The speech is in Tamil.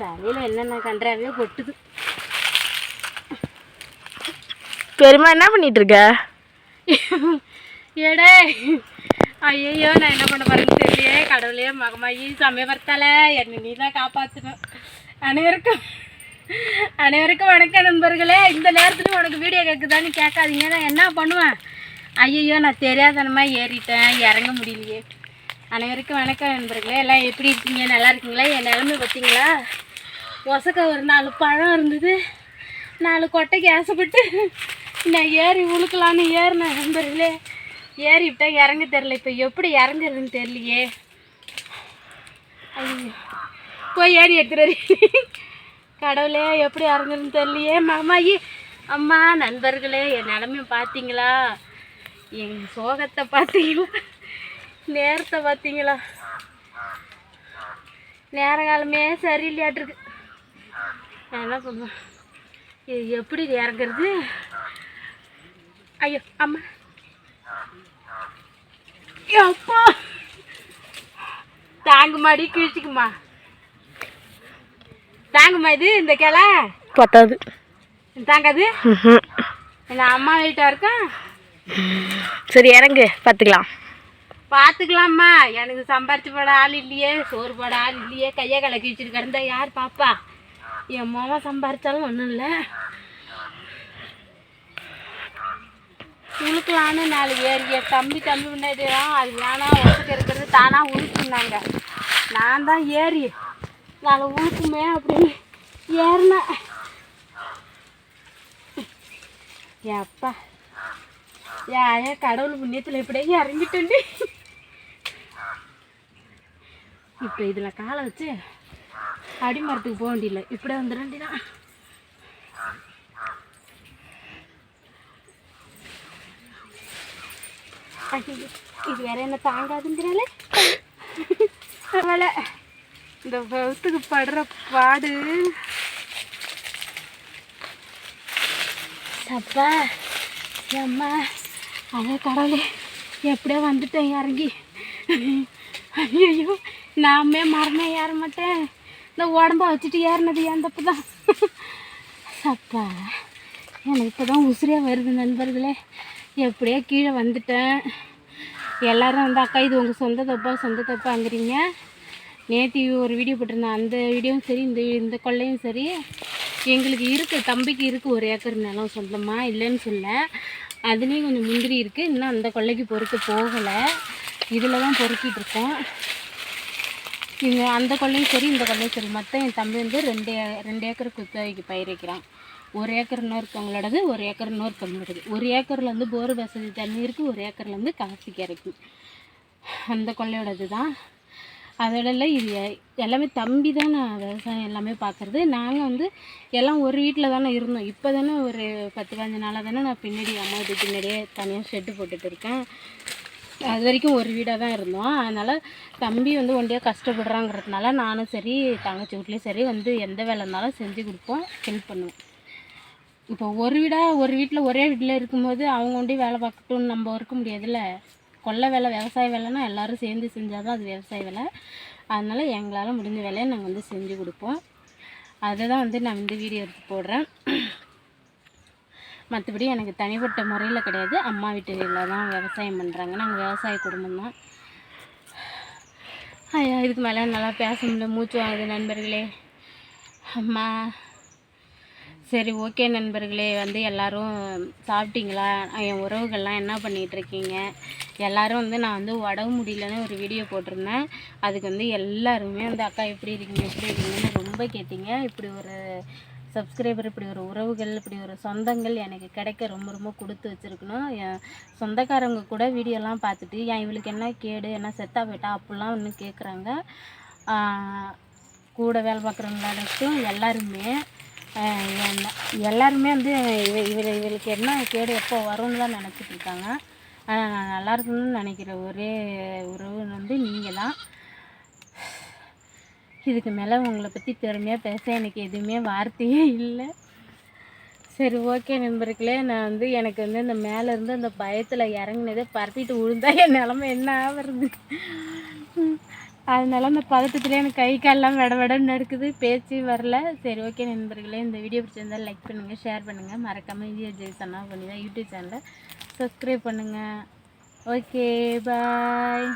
தலையில் என்னென்ன கன்றாவே கொட்டுது. பெருமா என்ன பண்ணிட்டு இருக்க? ஏடே ஐயோ நான் என்ன பண்ண போறேன்னு தெரியலையே. கடவுளே மகமாயி சமயபர்த்தால என்னை நீ தான் காப்பாற்றணும். அனைவருக்கும் வணக்கம் நண்பர்களே. இந்த நேரத்தில் உனக்கு வீடியோ கேட்குதான்னு கேட்காதீங்க. நான் என்ன பண்ணுவேன்? ஐயோ நான் தெரியாதனமாக ஏறிட்டேன், இறங்க முடியலையே. அனைவருக்கும் வணக்கம் நண்பர்களே. எல்லாம் எப்படி இருக்கீங்க? நல்லா இருக்கீங்களா? என் நிலமை பார்த்தீங்களா? ஒசக்க ஒரு 4 பழம் இருந்தது, 4 கொட்டைக்கு ஆசைப்பட்டு நான் ஏறி உழுக்கலான்னு ஏறினேன் நண்பர்களே. ஏறிவிட்டேன், இறங்க தெரில. இப்போ எப்படி இறங்குறதுன்னு தெரியலையே. ஐயோ போய் ஏறி எடுத்துட்டு கடவுளே எப்படி இறங்குறதுன்னு தெரியலையே. மாமாயி அம்மா நண்பர்களே, என் நிலமையை பார்த்தீங்களா? எங்கள் சோகத்தை பார்த்தீங்களா? நேரத்தை பார்த்தீங்களா? நேரங்காலமே சரியில்லையாட்டிருக்கு. நான் என்ன பண்ணுவேன்? இது எப்படி இறங்குறது? ஐயோ அம்மா அப்பா தாங்குமாடி கிழிச்சிக்குமா? தாங்குமா? இது இந்த கிளை பத்தாது, தாங்காது. எங்கள் அம்மா வீட்டாக இருக்கேன். சரி இறங்கு, பார்த்துக்கலாம்மா. எனக்கு சம்பாரிச்சு போட ஆள் இல்லையே, சோறு போட ஆள் இல்லையே. கையை கலை கிழிச்சிட்டு கிடந்தா யார் பாப்பா? என் மாமா சம்பாரிச்சாலும் ஒன்றும் இல்லை. உழுக்கலான்னு 4 ஏறிய தம்பி முன்னாடிதான் அது வேணாம் ஒசக்க இருக்கிறது தானாக உழுக்குனாங்க. நான் தான் ஏறி 4 உழுக்குமே அப்படின்னு ஏறினேன். ஏப்பா ஏன் கடவுள் புண்ணியத்தில் இப்படியே இறங்கிட்டு இப்போ இதில் காலை வச்சு அடிமரத்துக்கு போக வேண்டியில்லை, இப்படியே வந்துட வேண்டியதான். இது வேற என்ன தாங்காதுங்கிறால அவளை இந்த வகுத்துக்கு படுற பாடு. சப்பா அம்மா அதே கடவுளே எப்படியோ வந்துட்டேன் இறங்கி. ஐயோ நாமே மரமே ஏற மாட்டேன். இந்த உடம்ப வச்சுட்டு ஏறினது ஏன் தப்பு தான். சப்பா எனக்கு இப்போ தான் உசிரியாக வருது நண்பர்களே. எப்படியோ கீழே வந்துட்டேன். எல்லோரும் வந்து அக்கா இது உங்கள் சொந்த தப்பாங்கிறீங்க. நேற்று ஒரு வீடியோ போட்டிருந்தேன், அந்த வீடியோவும் சரி இந்த கொள்ளையும் சரி எங்களுக்கு இருக்குது. தம்பிக்கு இருக்குது 1 ஏக்கர் நிலம் சொந்தமாக, இல்லைன்னு சொல்ல. அதுலேயும் கொஞ்சம் முந்திரி இருக்குது. இன்னும் அந்த கொள்ளைக்கு பொறுக்க போகலை, இதில் தான் பொறுக்கிட்டு இருக்கோம். இங்கே அந்த கொள்ளையும் சரி இந்த கொள்ளையும் சரி மொத்தம் என் தம்பி வந்து 2 ஏக்கர் குத்தகைக்கு பயிர் வைக்கிறான். 1 ஏக்கர் இன்னொருத்தவங்களோடது, 1 ஏக்கர் இன்னொருத்தவங்களோடது. 1 ஏக்கரில் வந்து போர் வசதி தண்ணி இருக்குது, 1 ஏக்கரில் வந்து கார்த்திக் இறக்கும். அந்த கொள்ளையோடது தான். அதோட இது எல்லாமே தம்பி தான். நான் விவசாயம் எல்லாமே பார்க்குறது. நாங்கள் வந்து எல்லாம் ஒரு வீட்டில் தானே இருந்தோம். இப்போ தானே ஒரு 10-15 நாளாக தானே நான் பின்னாடி அம்மா வீட்டு பின்னாடியே தனியாக ஷெட்டு போட்டுட்டு இருக்கேன். அது வரைக்கும் ஒரு வீடாக தான் இருந்தோம். அதனால் தம்பி வந்து ஒண்டியாக கஷ்டப்படுறாங்கிறதுனால நானும் சரி தங்கச்சி வீட்லேயும் சரி வந்து எந்த வேலை இருந்தாலும் செஞ்சு கொடுப்போம், ஹெல்ப் பண்ணுவோம். இப்போ ஒரு வீட்டில் ஒரே வீட்டில் இருக்கும்போது அவங்க ஒண்டி வேலை பார்க்கட்டும்னு நம்ம இருக்க முடியாதுல்ல. கொல்லை வேலை விவசாய வேலைன்னா எல்லோரும் சேர்ந்து செஞ்சால் தான் அது விவசாய வேலை. அதனால் எங்களால் முடிஞ்ச வேலையை நாங்கள் வந்து செஞ்சு கொடுப்போம். அதை தான் வந்து நான் இந்த வீடியோ எடுத்து போடுறேன். மற்றபடி எனக்கு தனிப்பட்ட முறையில் கிடையாது. அம்மா வீட்டில் தான் விவசாயம் பண்ணுறாங்க. நாங்கள் விவசாய குடும்பம் தான். ஐயா இதுக்கு மேலே நல்லா பேச முடியல, மூச்சு வாங்குது நண்பர்களே. அம்மா சரி ஓகே நண்பர்களே, வந்து எல்லோரும் சாப்பிட்டீங்களா? என் உறவுகள்லாம் என்ன பண்ணிகிட்ருக்கீங்க? எல்லோரும் வந்து நான் வந்து உடம்பு முடியலன்னு ஒரு வீடியோ போட்டிருந்தேன். அதுக்கு வந்து எல்லாருமே வந்து அக்கா எப்படி இருக்கீங்கன்னு ரொம்ப கேட்டீங்க. இப்படி ஒரு சப்ஸ்கிரைபர், இப்படி ஒரு உறவுகள், இப்படி ஒரு சொந்தங்கள் எனக்கு கிடைக்க ரொம்ப கொடுத்து வச்சுருக்கணும். என் சொந்தக்காரங்க கூட வீடியோலாம் பார்த்துட்டு ஏன் இவளுக்கு என்ன கேடு, என்ன செத்தா போயிட்டா அப்படிலாம் ஒன்று கேட்குறாங்க. கூட வேலை பார்க்குறவங்களாட்டும் எல்லாருமே வந்து இவளுக்கு என்ன கேடு எப்போ வரும்னு தான் நினச்சிட்டு இருக்காங்க. ஆனால் நான் நல்லா இருக்கணும்னு நினைக்கிற ஒரே உறவு வந்து நீங்கள் தான். இதுக்கு மேலே உங்களை பற்றி பெருமையாக பேச எனக்கு எதுவுமே வார்த்தையே இல்லை. சரி ஓகே நண்பர்களே, நான் வந்து எனக்கு வந்து இந்த மேலேருந்து அந்த பயத்தில் இறங்கினதே பறத்திட்டு விழுந்தா என் நிலமை என்ன ஆகுறது? அதனால அந்த பதட்டத்துலேயே எனக்கு கை கால்லாம் விடன்னு நடக்குது, பேச்சு வரல. சரி ஓகே நண்பர்களே, இந்த வீடியோ பிடிச்சிருந்தால் லைக் பண்ணுங்கள், ஷேர் பண்ணுங்கள், மறக்காமல் இந்தியா ஜெய் சன்னா பண்ணி தான் யூடியூப் சேனலை சப்ஸ்கிரைப் பண்ணுங்கள். Okay bye.